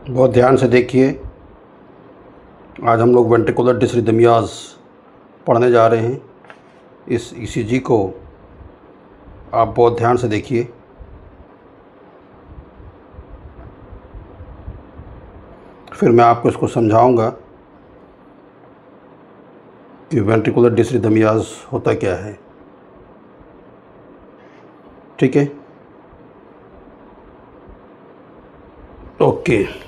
बहुत ध्यान से देखिए। आज हम लोग वेंट्रिकुलर डिसरिदमियाज पढ़ने जा रहे हैं। इस ईसीजी को आप बहुत ध्यान से देखिए। फिर मैं आपको इसको समझाऊंगा कि वेंट्रिकुलर डिसरिदमियाज होता क्या है। ठीक है, okay.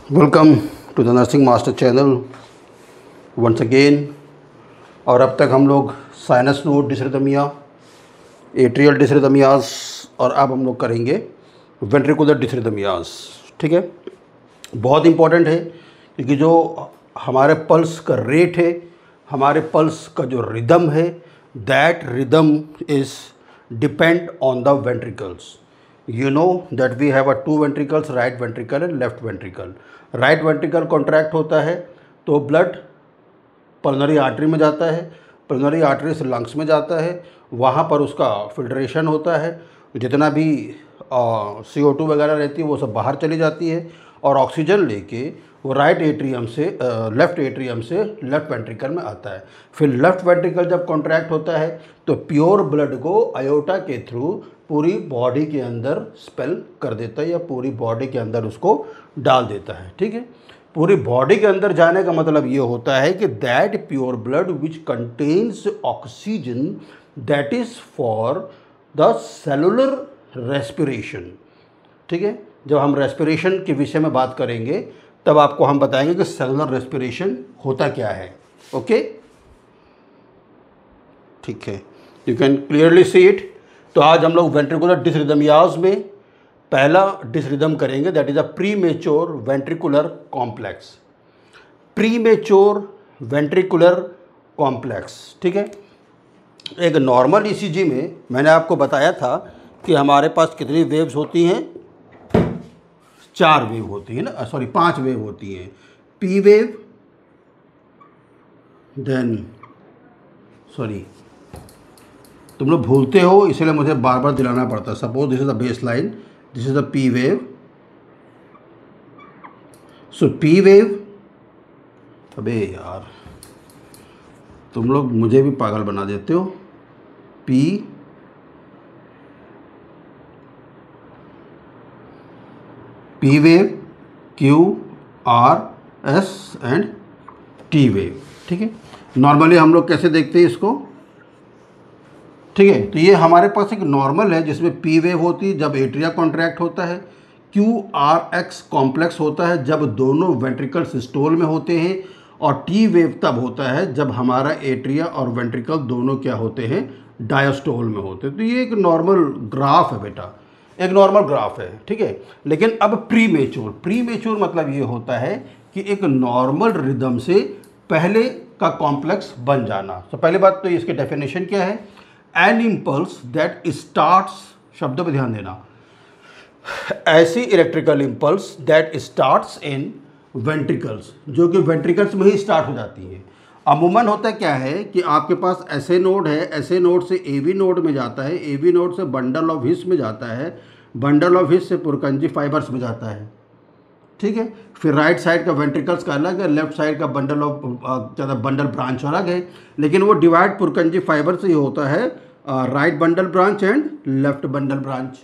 Welcome to the nursing master channel once again. और अब तक हम लोग sinus node dysrhythmia, atrial dysrhythmias और अब हम लोग करेंगे वेंट्रिकुलर डिसरिदमियाज। ठीक है, बहुत इम्पॉर्टेंट है क्योंकि जो हमारे पल्स का रेट है, हमारे पल्स का जो रिदम है, that rhythm is depend on the ventricles. You know that we have a two ventricles, right ventricle and left ventricle. Right ventricle contract होता है तो ब्लड पल्मोनरी आर्टरी में जाता है, पल्मोनरी आर्टरी से लंग्स में जाता है, वहाँ पर उसका फिल्ट्रेशन होता है, जितना भी CO2 वगैरह रहती है वो सब बाहर चली जाती है और ऑक्सीजन लेके वो राइट एट्रियम से लेफ़्ट एट्रियम से लेफ़्ट वेंट्रिकल में आता है। फिर लेफ़्ट वेंट्रिकल जब कॉन्ट्रैक्ट होता है तो प्योर ब्लड को आयोटा के थ्रू पूरी बॉडी के अंदर स्पेल कर देता है या पूरी बॉडी के अंदर उसको डाल देता है। ठीक है, पूरी बॉडी के अंदर जाने का मतलब ये होता है कि that pure blood which contains oxygen that is for the cellular respiration. ठीक है, जब हम रेस्पिरेशन के विषय में बात करेंगे तब आपको हम बताएंगे कि सेलुलर रेस्पिरेशन होता क्या है। ओके, ठीक है, you can clearly see it. तो आज हम लोग वेंट्रिकुलर डिसरिदमियाज में पहला डिसरिदम करेंगे, that is a premature ventricular complex. Premature ventricular complex. ठीक है, एक नॉर्मल ईसीजी में मैंने आपको बताया था कि हमारे पास कितनी वेव्स होती हैं, 4 वेव होती है ना, सॉरी 5 वेव होती हैं। पी वेव, देन सॉरी तुम लोग भूलते हो इसलिए मुझे बार बार दिलाना पड़ता है। Suppose this is the base line, this is the P wave. So P wave, अबे यार तुम लोग मुझे भी पागल बना देते हो। P wave, Q, R, S and T wave. ठीक है, नॉर्मली हम लोग कैसे देखते हैं इसको। ठीक है, तो ये हमारे पास एक नॉर्मल है जिसमें पी वेव होती है जब एट्रिया कॉन्ट्रैक्ट होता है, क्यू आर एक्स कॉम्प्लेक्स होता है जब दोनों वेंट्रिकल सिस्टोल में होते हैं, और टी वेव तब होता है जब हमारा एट्रिया और वेंट्रिकल दोनों क्या होते हैं, डायस्टोल में होते हैं। तो ये एक नॉर्मल ग्राफ है बेटा, एक नॉर्मल ग्राफ है। ठीक है, लेकिन अब प्रीमेच्योर, प्रीमेच्योर मतलब ये होता है कि एक नॉर्मल रिदम से पहले का कॉम्प्लेक्स बन जाना। तो पहली बात तो इसकी डेफिनेशन क्या है, एन इम्पल्स दैट स्टार्ट्स, शब्दों पर ध्यान देना, ऐसी electrical impulse that starts in ventricles, जो कि वेंट्रिकल्स में ही स्टार्ट हो जाती है। अमूमन होता क्या है कि आपके पास ऐसे नोड है, ऐसे नोड से एवी नोड में जाता है, एवी नोड से बंडल ऑफ हिस में जाता है, बंडल ऑफ हिस से पुरकंजी फाइबर्स में जाता है। ठीक है, फिर राइट साइड का वेंट्रिकल्स का अलग है, लेफ्ट साइड का बंडल ऑफ ज़्यादा बंडल ब्रांच अलग है, लेकिन वो डिवाइड पुरकंजी फाइबर से ही होता है। Right bundle branch and left bundle branch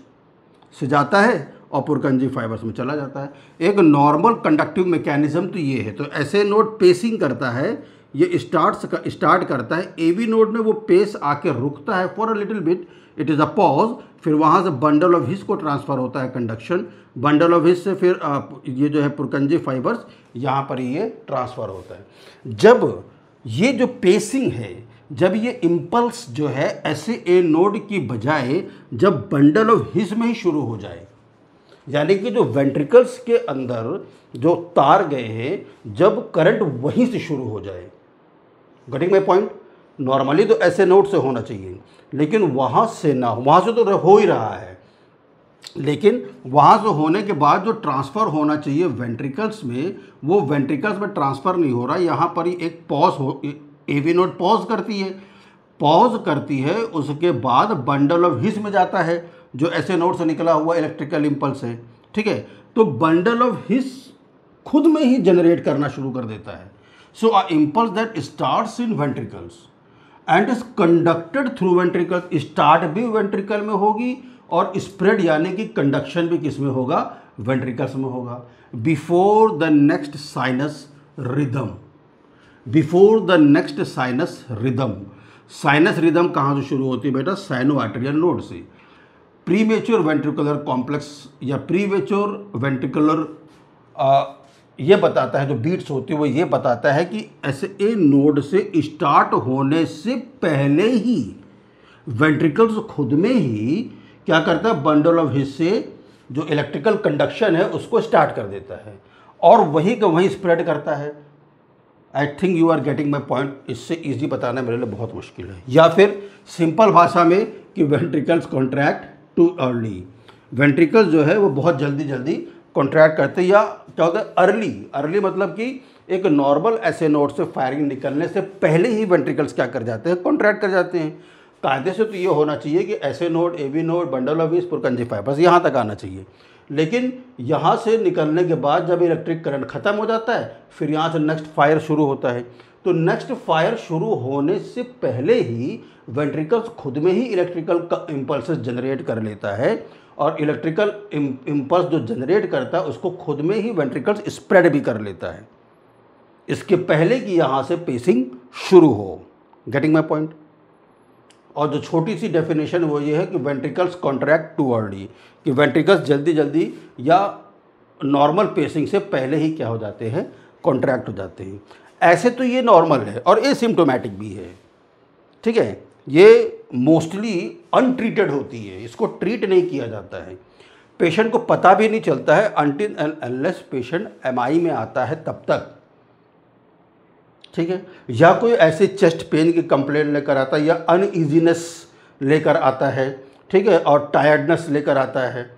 से जाता है और पुरकंजी फाइबर्स में चला जाता है। एक नॉर्मल कंडक्टिव मैकेनिज्म तो ये है। तो ऐसे नोड पेसिंग करता है, ये स्टार्ट करता है, एवी नोड में वो पेस आके रुकता है for a little bit, it is a pause, फिर वहाँ से बंडल ऑफ हिस को ट्रांसफ़र होता है कंडक्शन, बंडल ऑफ हिस से फिर ये जो है पुरकंजी फाइबर्स यहाँ पर ये ट्रांसफ़र होता है। जब ये जो पेसिंग है, जब ये इम्पल्स जो है ऐसे ए नोड की बजाय जब बंडल ऑफ हिस में ही शुरू हो जाए, यानी कि जो वेंट्रिकल्स के अंदर जो तार गए हैं, जब करंट वहीं से शुरू हो जाए, गेटिंग माय पॉइंट। नॉर्मली तो ऐसे नोड से होना चाहिए, लेकिन वहाँ से ना, वहाँ से तो हो ही रहा है, लेकिन वहाँ से होने के बाद जो ट्रांसफ़र होना चाहिए वेंट्रिकल्स में, वो वेंट्रिकल्स में ट्रांसफ़र नहीं हो रहा। यहाँ पर ही एक पॉज हो, एवी नोड पॉज करती है, उसके बाद बंडल ऑफ हिस में जाता है, जो ऐसे नोड से निकला हुआ इलेक्ट्रिकल इम्पल्स है, ठीक है, तो बंडल ऑफ हिस खुद में ही जनरेट करना शुरू कर देता है। So a impulse that starts in ventricles and is conducted through ventricle, start भी वेंट्रिकल में होगी और स्प्रेड यानी कि कंडक्शन भी किस में होगा, वेंट्रिकल्स में होगा। Before the next sinus rhythm, before the next sinus rhythm, sinus rhythm कहाँ से शुरू होती है बेटा, साइनो आर्टेरियल नोड से। प्रीमेच्योर वेंट्रिकुलर कॉम्प्लेक्स या प्रीमेच्योर वेंट्रिकुलर ये बताता है, जो बीट्स होती है वो ये बताता है कि ऐसे ए नोड से स्टार्ट होने से पहले ही वेंट्रिकल्स खुद में ही क्या करता है, बंडल ऑफ हिस से जो इलेक्ट्रिकल कंडक्शन है उसको स्टार्ट कर देता है और वहीं का वहीं स्प्रेड करता है। I think you are getting my point. इससे ईजी बताना मेरे लिए बहुत मुश्किल है। या फिर सिंपल भाषा में कि ventricles contract too early, ventricles जो है वो बहुत जल्दी जल्दी कॉन्ट्रैक्ट करते हैं, या क्या होता है अर्ली, अर्ली मतलब कि एक नॉर्मल ऐसे नोड से फायरिंग निकलने से पहले ही वेंट्रिकल्स क्या कर जाते हैं, कॉन्ट्रैक्ट कर जाते हैं। कायदे से तो ये होना चाहिए कि ऐसे node, A B node, bundle of His, Purkinje fibres यहाँ तक आना चाहिए, लेकिन यहाँ से निकलने के बाद जब इलेक्ट्रिक करंट ख़त्म हो जाता है फिर यहाँ से नेक्स्ट फायर शुरू होता है। तो नेक्स्ट फायर शुरू होने से पहले ही वेंट्रिकल्स खुद में ही इलेक्ट्रिकल इम्पल्सेस जनरेट कर लेता है और इलेक्ट्रिकल इम्पल्स जो जनरेट करता है उसको खुद में ही वेंट्रिकल्स स्प्रेड भी कर लेता है, इसके पहले कि यहाँ से पेसिंग शुरू हो। Getting my point. और जो छोटी सी डेफिनेशन वो ये है कि वेंट्रिकल्स कॉन्ट्रैक्ट टू अर्ली, कि वेंट्रिकल्स जल्दी जल्दी या नॉर्मल पेसिंग से पहले ही क्या हो जाते हैं, कॉन्ट्रैक्ट हो जाते हैं। ऐसे तो ये नॉर्मल है और एसिम्प्टोमेटिक भी है, ठीक है। ये मोस्टली अनट्रीटेड होती है, इसको ट्रीट नहीं किया जाता है, पेशेंट को पता भी नहीं चलता है until and unless patient MI में आता है तब तक, ठीक है। या कोई ऐसे चेस्ट पेन की कंप्लेंट लेकर आता है या अनईजीनेस लेकर आता है, ठीक है, और टायर्डनेस लेकर आता है,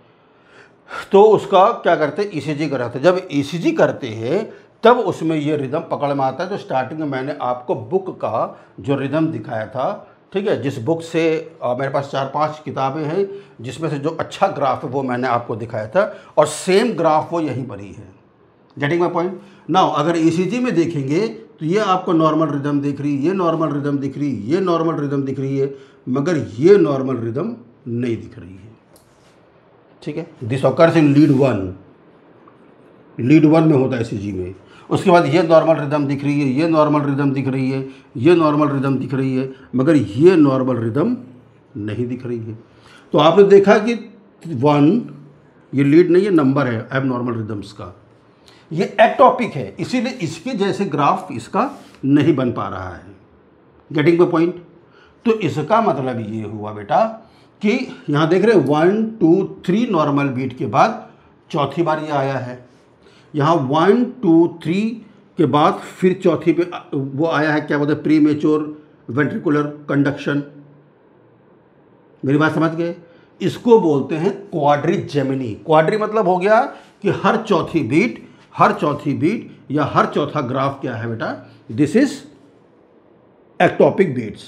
तो उसका क्या करते हैं, ईसीजी कराते हैं। जब ईसीजी करते हैं तब उसमें ये रिदम पकड़ में आता है। तो स्टार्टिंग में मैंने आपको बुक का जो रिदम दिखाया था, ठीक है, जिस बुक से मेरे पास 4-5 किताबें हैं जिसमें से जो अच्छा ग्राफ है वो मैंने आपको दिखाया था और सेम ग्राफ वो यहीं पर ही है। Getting my point. नाउ अगर ईसीजी में देखेंगे तो ये आपको नॉर्मल रिदम दिख रही है, ये नॉर्मल रिदम दिख रही है, ये नॉर्मल रिदम दिख रही है, मगर ये नॉर्मल रिदम नहीं दिख रही है, ठीक है। This occurs in lead 1, lead 1 में होता है ईसीजी में। उसके बाद ये नॉर्मल रिदम दिख रही है, ये नॉर्मल रिदम दिख रही है, ये नॉर्मल रिदम दिख रही है, मगर ये नॉर्मल रिदम नहीं दिख रही है। तो आपने देखा कि 1 ये लीड नहीं है, नंबर है एब नॉर्मल रिदम्स का, ये एक्टॉपिक है, इसीलिए इसके जैसे ग्राफ इसका नहीं बन पा रहा है। Getting the point. तो इसका मतलब ये हुआ बेटा कि यहाँ देख रहे हैं 1 2 3 नॉर्मल बीट के बाद चौथी बार ये आया है, यहाँ 1 2 3 के बाद फिर चौथी पे वो आया है, क्या बोलते हैं, प्रीमेच्योर वेंट्रिकुलर कंडक्शन। मेरी बात समझ गए? इसको बोलते हैं क्वाड्रिजेमिनी। क्वाड्री मतलब हो गया कि हर चौथी बीट या हर चौथा ग्राफ क्या है बेटा, दिस इज एक्टॉपिक बीट्स,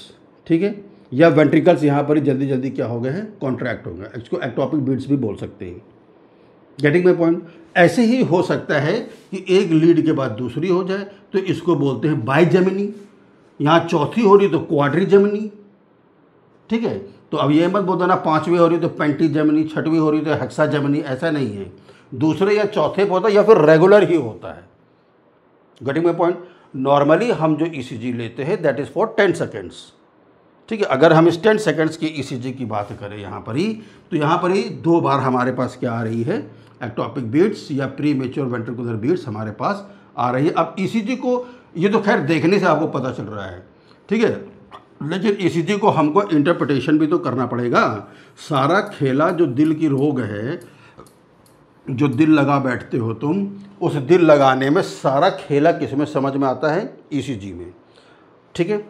ठीक है। या वेंट्रिकल्स यहाँ पर ही जल्दी जल्दी क्या हो गए हैं, कॉन्ट्रैक्ट हो गए, इसको एक्टॉपिक बीट्स भी बोल सकते हैं। Getting my point. ऐसे ही हो सकता है कि एक लीड के बाद दूसरी हो जाए तो इसको बोलते हैं बाइजेमिनी, यहाँ चौथी हो रही तो क्वाड्रिजेमिनी, ठीक है। तो अब ये मत बोल देना 5वीं हो रही तो पेंटीजेमिनी, 6वीं हो रही तो हेक्साजेमिनी, ऐसा नहीं है, दूसरे या चौथे पे होता है या फिर रेगुलर ही होता है। Getting my point. नॉर्मली हम जो ईसीजी लेते हैं दैट इज़ फॉर 10 सेकेंड्स, ठीक है। अगर हम इस 10 सेकेंड्स की ईसीजी की बात करें यहाँ पर ही, तो यहाँ पर ही 2 बार हमारे पास क्या आ रही है, एक्टॉपिक बीट्स या प्री मेच्योर वेंट्रिकुलर बीट्स हमारे पास आ रही है। अब ईसीजी को ये तो खैर देखने से आपको पता चल रहा है, ठीक है, लेकिन ईसीजी को हमको इंटरप्रिटेशन भी तो करना पड़ेगा। सारा खेला जो दिल की रोग है, जो दिल लगा बैठते हो तुम, उस दिल लगाने में सारा खेला किस में समझ में आता है, ईसीजी में, ठीक है।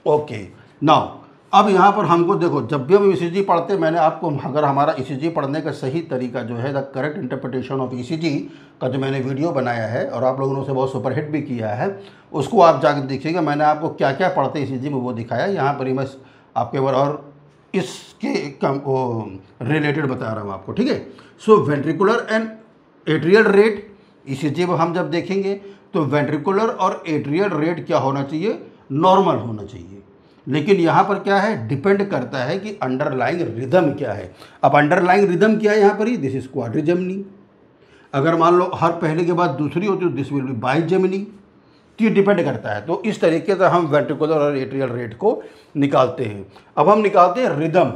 ओके नाउ अब यहाँ पर हमको देखो, जब भी हम ईसीजी पढ़ते, मैंने आपको अगर हमारा ईसीजी पढ़ने का सही तरीका जो है, the correct interpretation of ECG का जो मैंने वीडियो बनाया है और आप लोगों ने उसे बहुत सुपरहिट भी किया है, उसको आप जाकर देखिएगा। मैंने आपको क्या क्या पढ़ते ईसीजी में वो दिखाया। यहाँ पर ही मैं आपके बार और इसके रिलेटेड बता रहा हूँ आपको, ठीक है। So ventricular and atrial rate ECG में हम जब देखेंगे तो वेंट्रिकुलर और एट्रियल रेट क्या होना चाहिए, नॉर्मल होना चाहिए। लेकिन यहाँ पर क्या है, डिपेंड करता है कि अंडरलाइंग रिदम क्या है। अब अंडरलाइंग रिदम क्या है यहाँ पर ही, दिस इज क्वाड्रिजेमिनी। अगर मान लो हर पहले के बाद दूसरी होती है तो दिस विल बी बाइजेमिनी। तो ये डिपेंड करता है। तो इस तरीके से हम वेंट्रिकुलर और एट्रियल रेट को निकालते हैं। अब हम निकालते हैं रिदम।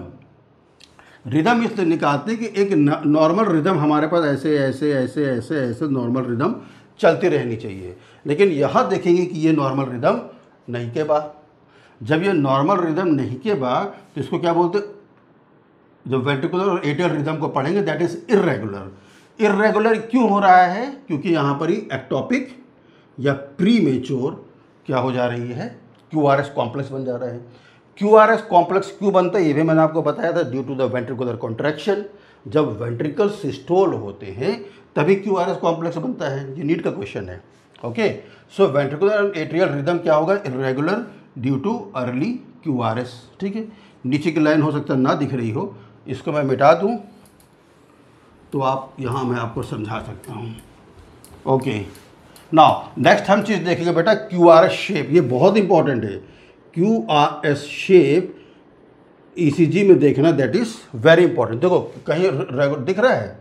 रिदम इसलिए निकालते हैं कि एक नॉर्मल रिदम हमारे पास ऐसे ऐसे ऐसे ऐसे ऐसे नॉर्मल रिदम चलती रहनी चाहिए। लेकिन यहाँ देखेंगे कि ये नॉर्मल रिदम नहीं के बाद, जब ये नॉर्मल रिदम नहीं के बाद तो इसको क्या बोलते, जब वेंट्रिकुलर और एट्रियल रिदम को पढ़ेंगे दैट इज इर्रेगुलर। इर्रेगुलर क्यों हो रहा है, क्योंकि यहाँ पर ही एक्टोपिक या प्रीमेच्योर क्या हो जा रही है, क्यूआरएस कॉम्प्लेक्स बन जा रहा है। क्यूआरएस कॉम्प्लेक्स क्यों बनता है ये भी मैंने आपको बताया था, due to the ventricular contraction. जब वेंट्रिकल सिस्टोल होते हैं तभी क्यूआरएस कॉम्प्लेक्स बनता है। ये नीट का क्वेश्चन है। Okay, so ventricular and atrial rhythm क्या होगा, irregular due too early QRS. ठीक है, नीचे की लाइन हो सकता है ना दिख रही हो, इसको मैं मिटा दूं तो आप यहाँ मैं आपको समझा सकता हूँ। ओके, नाउ नेक्स्ट हम चीज़ देखेंगे बेटा, क्यूआरएस शेप। ये बहुत इंपॉर्टेंट है। क्यूआरएस शेप ईसीजी में देखना, दैट इज वेरी इंपॉर्टेंट। देखो कहीं दिख रहा है,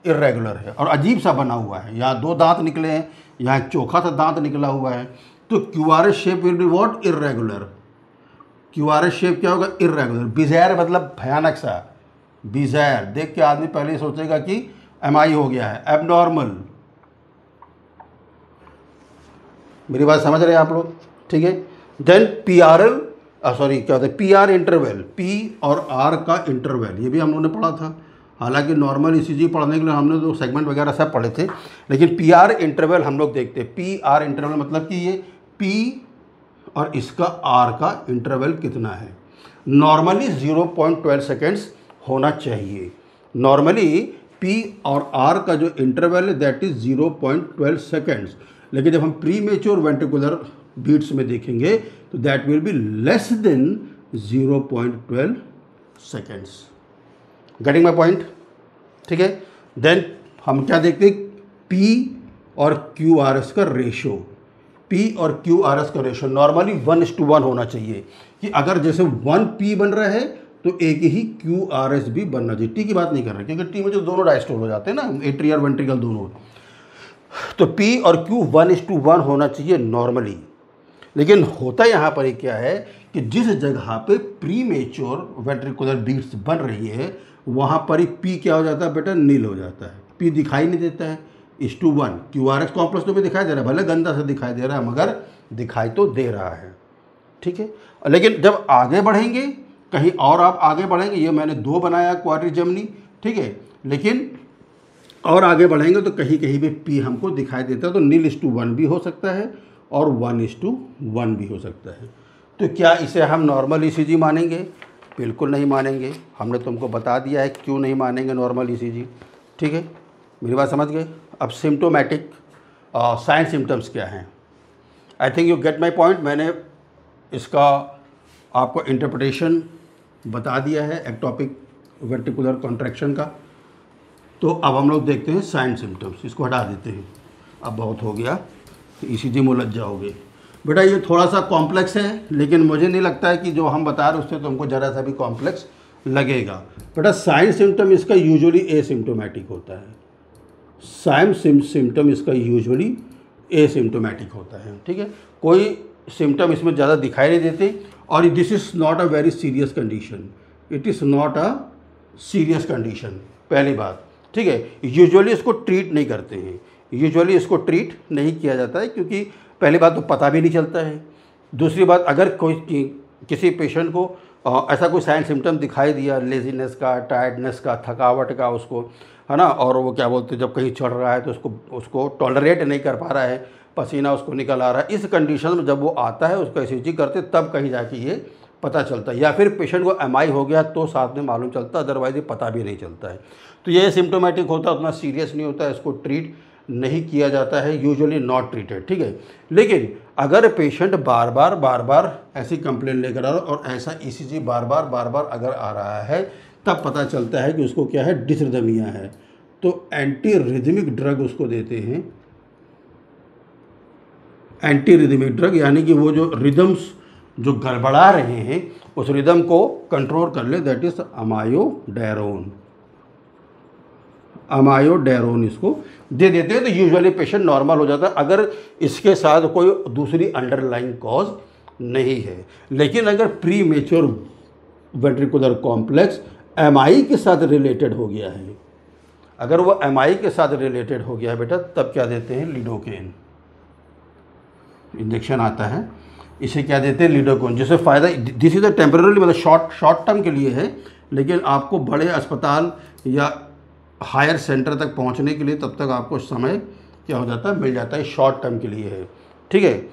इर्रेगुलर है और अजीब सा बना हुआ है। यहाँ दो दांत निकले हैं, यहाँ एक चोखा सा दांत निकला हुआ है। तो QRS shape will be what, irregular. QRS shape क्या होगा, इर्रेगुलर। बिज़ायर मतलब भयानक सा, बिज़ायर देख के आदमी पहले सोचेगा कि एमआई हो गया है, एबनॉर्मल। मेरी बात समझ रहे हैं आप लोग, ठीक है। देन पीआरएल, सॉरी क्या होता है, पीआर इंटरवल, पी और आर का इंटरवल, ये भी हम लोगों ने पढ़ा था। हालांकि नॉर्मल ईसीजी पढ़ने के लिए हमने तो सेगमेंट वगैरह सब पढ़े थे, लेकिन पीआर इंटरवल हम लोग देखते हैं। पीआर इंटरवल मतलब कि ये पी और इसका आर का इंटरवल कितना है। नॉर्मली 0.12 सेकेंड्स होना चाहिए। नॉर्मली पी और आर का जो इंटरवल है दैट इज 0.12 सेकेंड्स। लेकिन जब हम प्रीमेच्योर वेंट्रिकुलर बीट्स में देखेंगे तो that will be less than 0.12 seconds. Getting my point, ठीक है। देन हम क्या देखते हैं, पी और क्यू आर एस का रेशो। पी और क्यू आर एस का रेशो नॉर्मली 1:1 होना चाहिए, कि अगर जैसे 1 पी बन रहा है तो एक ही क्यू आर एस भी बनना चाहिए। टी की बात नहीं कर रहे, क्योंकि टी में जो दोनों डायस्टोल हो जाते हैं ना, एट्रियल और वेंट्रिकल दोनों। तो पी और क्यू 1:1 होना चाहिए नॉर्मली। लेकिन होता यहाँ पर क्या है कि जिस जगह पे प्रीमेच्योर वेंट्रिकुलर बीट्स बन रही है वहाँ पर ही पी क्या हो जाता है बेटा, नील हो जाता है। पी दिखाई नहीं देता है, 1:1। क्यूआरएस कॉम्प्लेक्स तो भी दिखाई दे रहा है, भले गंदा से दिखाई दे रहा है मगर दिखाई तो दे रहा है, ठीक है। लेकिन जब आगे बढ़ेंगे, कहीं और आप आगे बढ़ेंगे, ये मैंने 2 बनाया क्वाड्रिजेमिनी, ठीक है। लेकिन और आगे बढ़ेंगे तो कहीं कहीं भी पी हमको दिखाई देता है, तो 0:1 भी हो सकता है और 1:1 भी हो सकता है। तो क्या इसे हम नॉर्मल ईसीजी मानेंगे? बिल्कुल नहीं मानेंगे। हमने तुमको बता दिया है क्यों नहीं मानेंगे नॉर्मल ईसीजी, ठीक है। मेरी बात समझ गए। अब सिम्टोमेटिक साइन सिम्टम्स क्या हैं? आई think you get my point. मैंने इसका आपको इंटरप्रिटेशन बता दिया है एक्टोपिक वेंट्रिकुलर कॉन्ट्रैक्शन का। तो अब हम लोग देखते हैं साइन सिम्टम्स। इसको हटा देते हैं, अब बहुत हो गया, ईसीजी में उलझ जाओगे बेटा। ये थोड़ा सा कॉम्प्लेक्स है, लेकिन मुझे नहीं लगता है कि जो हम बता रहे हैं उससे तुमको ज़रा सा भी कॉम्प्लेक्स लगेगा बेटा। साइन सिम्टम इसका यूजुअली एसिम्टोमेटिक होता है। साइन सिम्टम इसका यूजुअली एसिम्टोमेटिक होता है, ठीक है। कोई सिम्टम इसमें ज़्यादा दिखाई नहीं देते और this is not a very serious condition. It is not a serious condition, पहली बात, ठीक है। यूजुअली इसको ट्रीट नहीं करते हैं, यूजुअली इसको ट्रीट नहीं किया जाता है, क्योंकि पहली बात तो पता भी नहीं चलता है। दूसरी बात, अगर कोई किसी पेशेंट को ऐसा कोई साइन सिम्टम दिखाई दिया, लेजीनेस का, टायर्डनेस का, थकावट का, उसको है ना, और वो क्या बोलते हैं जब कहीं चढ़ रहा है तो उसको टॉलरेट नहीं कर पा रहा है, पसीना उसको निकल आ रहा है, इस कंडीशन में जब वो आता है उसका ईसीजी करते तब कहीं जाके ये पता चलता है। या फिर पेशेंट को एमआई हो गया तो साथ में मालूम चलता, अदरवाइज ये पता भी नहीं चलता है। तो ये सिम्टोमेटिक होता है, उतना सीरियस नहीं होता है, इसको ट्रीट नहीं किया जाता है, यूजुअली नॉट ट्रीटेड, ठीक है। लेकिन अगर पेशेंट बार बार ऐसी कंप्लेंट लेकर आ रहा है और ऐसा ईसीजी बार बार अगर आ रहा है, तब पता चलता है कि उसको क्या है, डिसरिदमिया है। तो एंटी रिदमिक ड्रग उसको देते हैं, एंटी रिदमिक ड्रग, यानी कि वो जो रिदम्स जो गड़बड़ा रहे हैं उस रिदम को कंट्रोल कर ले, दैट इज अमायोडैरोन। अमायोडैरोन इसको दे देते हैं तो यूजुअली पेशेंट नॉर्मल हो जाता है, अगर इसके साथ कोई दूसरी अंडरलाइंग कॉज नहीं है। लेकिन अगर pre mature ventricular complex MI के साथ रिलेटेड हो गया है, अगर वो एमआई के साथ रिलेटेड हो गया है बेटा, तब क्या देते हैं, लिडोकेन इंजेक्शन आता है, इसे क्या देते हैं, लिडोकेन, जिससे फ़ायदा, दिस इज़ अ टेम्पररी, मतलब शॉर्ट टर्म के लिए है, लेकिन आपको बड़े अस्पताल या हायर सेंटर तक पहुंचने के लिए तब तक आपको समय क्या हो जाता है, मिल जाता है, शॉर्ट टर्म के लिए है, ठीक है।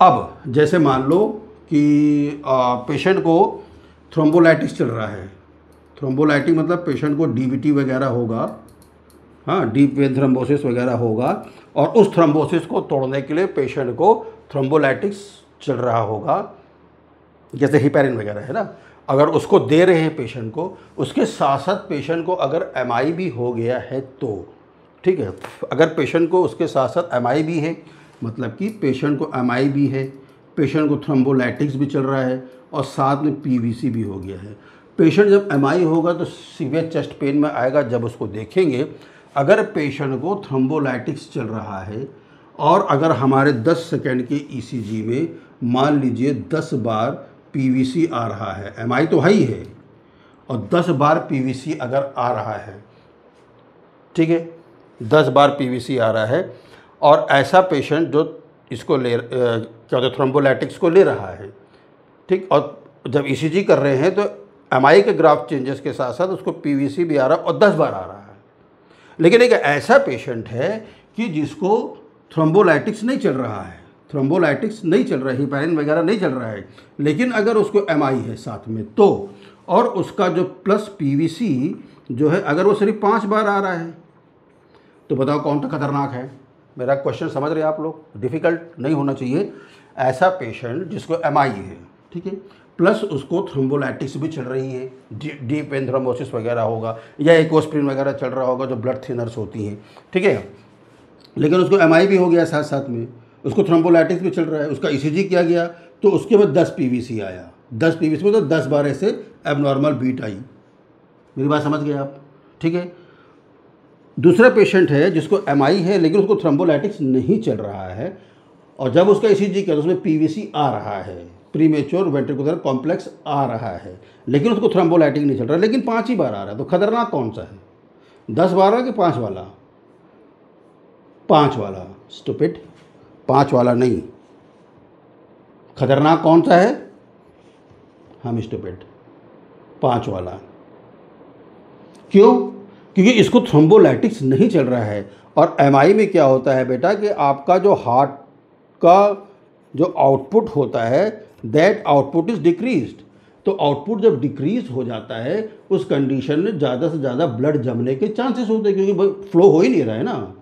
अब जैसे मान लो कि पेशेंट को थ्रोम्बोलाइटिस चल रहा है, थ्रोम्बोलाइटिस मतलब पेशेंट को डीवीटी वगैरह होगा, हाँ, डीप वेन थ्रोम्बोसिस वगैरह होगा, और उस थ्रोम्बोसिस को तोड़ने के लिए पेशेंट को थ्रोम्बोलाइटिस चल रहा होगा, जैसे हिपैरिन वगैरह है ना, अगर उसको दे रहे हैं पेशेंट को, उसके साथ साथ पेशेंट को अगर एमआई भी हो गया है तो, ठीक है, अगर पेशेंट को उसके साथ साथ एमआई भी है, मतलब कि पेशेंट को एमआई भी है, पेशेंट को थ्रोम्बोलाइटिक्स भी चल रहा है और साथ में पीवीसी भी हो गया है, पेशेंट जब एमआई होगा तो सीवियर चेस्ट पेन में आएगा। जब उसको देखेंगे, अगर पेशेंट को थ्रोम्बोलाइटिक्स चल रहा है और अगर हमारे 10 सेकेंड के ईसीजी में मान लीजिए 10 बार पीवीसी आ रहा है, एमआई तो है ही है, और 10 बार पीवीसी अगर आ रहा है, ठीक है, 10 बार पीवीसी आ रहा है, और ऐसा पेशेंट जो इसको क्या होता है, थ्रोम्बोलाइटिक्स को ले रहा है, ठीक, और जब ईसीजी कर रहे हैं तो एमआई के ग्राफ चेंजेस के साथ साथ उसको पीवीसी भी आ रहा है और 10 बार आ रहा है। लेकिन एक ऐसा पेशेंट है कि जिसको थ्रोम्बोलाइटिक्स नहीं चल रहा है, थ्रोम्बोलाइटिक्स नहीं चल रहा है, हिपैरिन वगैरह नहीं चल रहा है, लेकिन अगर उसको एमआई है साथ में तो, और उसका जो प्लस पीवीसी जो है अगर वो सिर्फ 5 बार आ रहा है, तो बताओ कौन सा खतरनाक है। मेरा क्वेश्चन समझ रहे हैं आप लोग, डिफ़िकल्ट नहीं होना चाहिए। ऐसा पेशेंट जिसको एमआई है, ठीक है, प्लस उसको थ्रोम्बोलाइटिक्स भी चल रही है, डीप वेन थ्रोम्बोसिस वगैरह होगा या इकोस्प्रिन वगैरह चल रहा होगा जो ब्लड थिनर्स होती हैं, ठीक है, लेकिन उसको एमआई भी हो गया साथ साथ में, उसको थ्रोम्बोलाइटिक्स भी चल रहा है, उसका ईसीजी किया गया, तो उसके बाद 10 पीवीसी आया, 10 पीवीसी में तो 10 बार ऐसे एबनॉर्मल बीट आई। मेरी बात समझ गए आप, ठीक है। दूसरा पेशेंट है जिसको एमआई है लेकिन उसको थ्रोम्बोलाइटिक्स नहीं चल रहा है, और जब उसका ईसीजी किया तो उसमें पीवीसी आ रहा है, प्रीमेच्योर वेंट्रिकुलर कॉम्प्लेक्स आ रहा है, लेकिन उसको थ्रोम्बोलाइटिक नहीं चल रहा, लेकिन 5 ही बार आ रहा है। तो खतरनाक कौन सा है, 10 12 कि 5 वाला? 5 वाला, स्टूपिड, 5 वाला नहीं। खतरनाक कौन सा है, हम स्टूपिड, 5 वाला। क्यों? क्योंकि इसको थ्रोम्बोलाइटिक्स नहीं चल रहा है, और एमआई में क्या होता है बेटा कि आपका जो हार्ट का जो आउटपुट होता है, दैट आउटपुट इज़ डिक्रीज्ड। तो आउटपुट जब डिक्रीज हो जाता है उस कंडीशन में ज़्यादा से ज़्यादा ब्लड जमने के चांसेस होते हैं, क्योंकि फ्लो हो ही नहीं रहा है ना।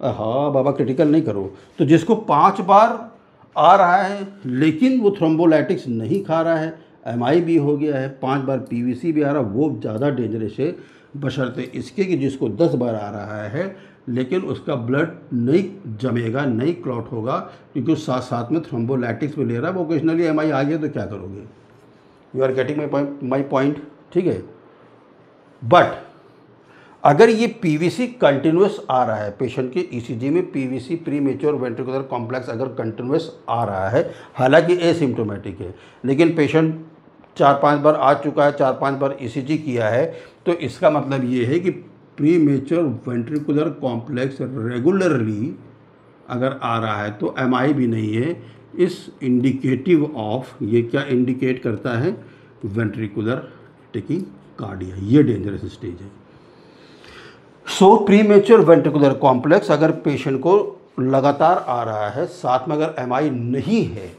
हाँ बाबा, क्रिटिकल नहीं करो। तो जिसको 5 बार आ रहा है लेकिन वो थ्रोम्बोलाइटिक्स नहीं खा रहा है, एमआई भी हो गया है, 5 बार पीवीसी भी आ रहा है, वो ज़्यादा डेंजरस है, बशर्ते इसके कि जिसको 10 बार आ रहा है लेकिन उसका ब्लड नहीं जमेगा, नहीं क्लॉट होगा, क्योंकि उस साथ साथ में थ्रोम्बोलाइटिक्स भी ले रहा है। वो ओकेजनली एमआई आ गया तो क्या करोगे? You are getting my point, ठीक है। बट अगर ये पीवीसी कंटिन्यूस आ रहा है, पेशेंट के ईसीजी में पीवीसी प्रीमेच्योर वेंट्रिकुलर कॉम्प्लेक्स अगर कंटिन्यूस आ रहा है, हालांकि एसिम्प्टोमेटिक है, लेकिन पेशेंट 4-5 बार आ चुका है, 4-5 बार ईसीजी किया है, तो इसका मतलब ये है कि प्रीमेच्योर वेंट्रिकुलर कॉम्प्लेक्स रेगुलरली अगर आ रहा है तो एमआई भी नहीं है। इस इंडिकेटिव ऑफ, ये क्या इंडिकेट करता है? वेंट्रिकुलर टेकीकार्डिया, ये डेंजरस स्टेज है। सो प्रीमेच्योर वेंट्रिकुलर कॉम्प्लेक्स अगर पेशेंट को लगातार आ रहा है, साथ में अगर एमआई नहीं है,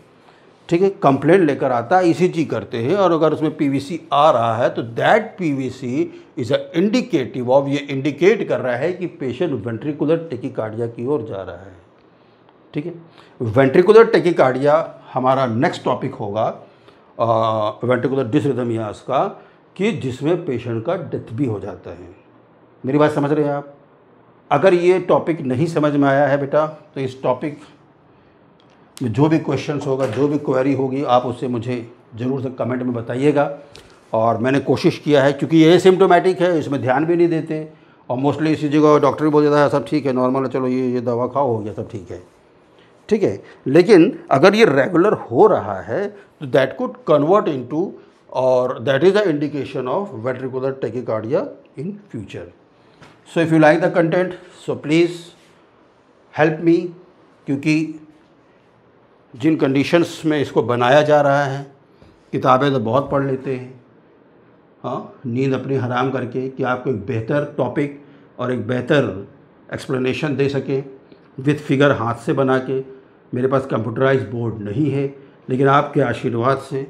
ठीक है, कंप्लेंट लेकर आता है, ईसीजी करते हैं, और अगर उसमें पीवीसी आ रहा है तो that PVC is a indicative of, ये इंडिकेट कर रहा है कि पेशेंट वेंट्रिकुलर टेकिकार्डिया की ओर जा रहा है। ठीक है, वेंट्रिकुलर टेकिकार्डिया हमारा नेक्स्ट टॉपिक होगा वेंट्रिकुलर डिसरिथमियास का, कि जिसमें पेशेंट का डेथ भी हो जाता है। मेरी बात समझ रहे हैं आप? अगर ये टॉपिक नहीं समझ में आया है बेटा, तो इस टॉपिक में जो भी क्वेश्चंस होगा, जो भी क्वेरी होगी, आप उससे मुझे ज़रूर से कमेंट में बताइएगा। और मैंने कोशिश किया है, क्योंकि ये सिम्टोमेटिक है, इसमें ध्यान भी नहीं देते, और मोस्टली इसी जगह डॉक्टर भी बोल देता है सब ठीक है, नॉर्मल है, चलो ये दवा खाओ, हो गया, सब ठीक है। ठीक है, लेकिन अगर ये रेगुलर हो रहा है तो दैट कुड कन्वर्ट इनटू, और that is the indication of ventricular tachycardia in future. So if you like the content, so please help me, क्योंकि जिन कंडीशंस में इसको बनाया जा रहा है, किताबें तो बहुत पढ़ लेते हैं, हाँ, नींद अपनी हराम करके, कि आपको एक बेहतर टॉपिक और एक बेहतर एक्सप्लेनेशन दे सकें विथ फिगर हाथ से बना के। मेरे पास कंप्यूटराइज बोर्ड नहीं है, लेकिन आपके आशीर्वाद से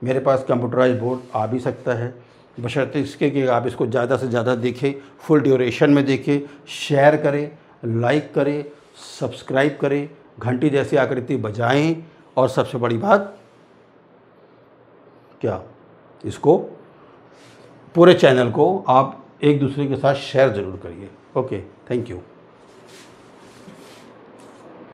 मेरे पास कंप्यूटराइज बोर्ड आ भी सकता है, बशर्ते इसके कि आप इसको ज़्यादा से ज़्यादा देखें, फुल ड्यूरेशन में देखें, शेयर करें, लाइक करें, सब्सक्राइब करें, घंटी जैसी आकृति बजाएं, और सबसे बड़ी बात क्या, इसको पूरे चैनल को आप एक दूसरे के साथ शेयर ज़रूर करिए। Okay, thank you.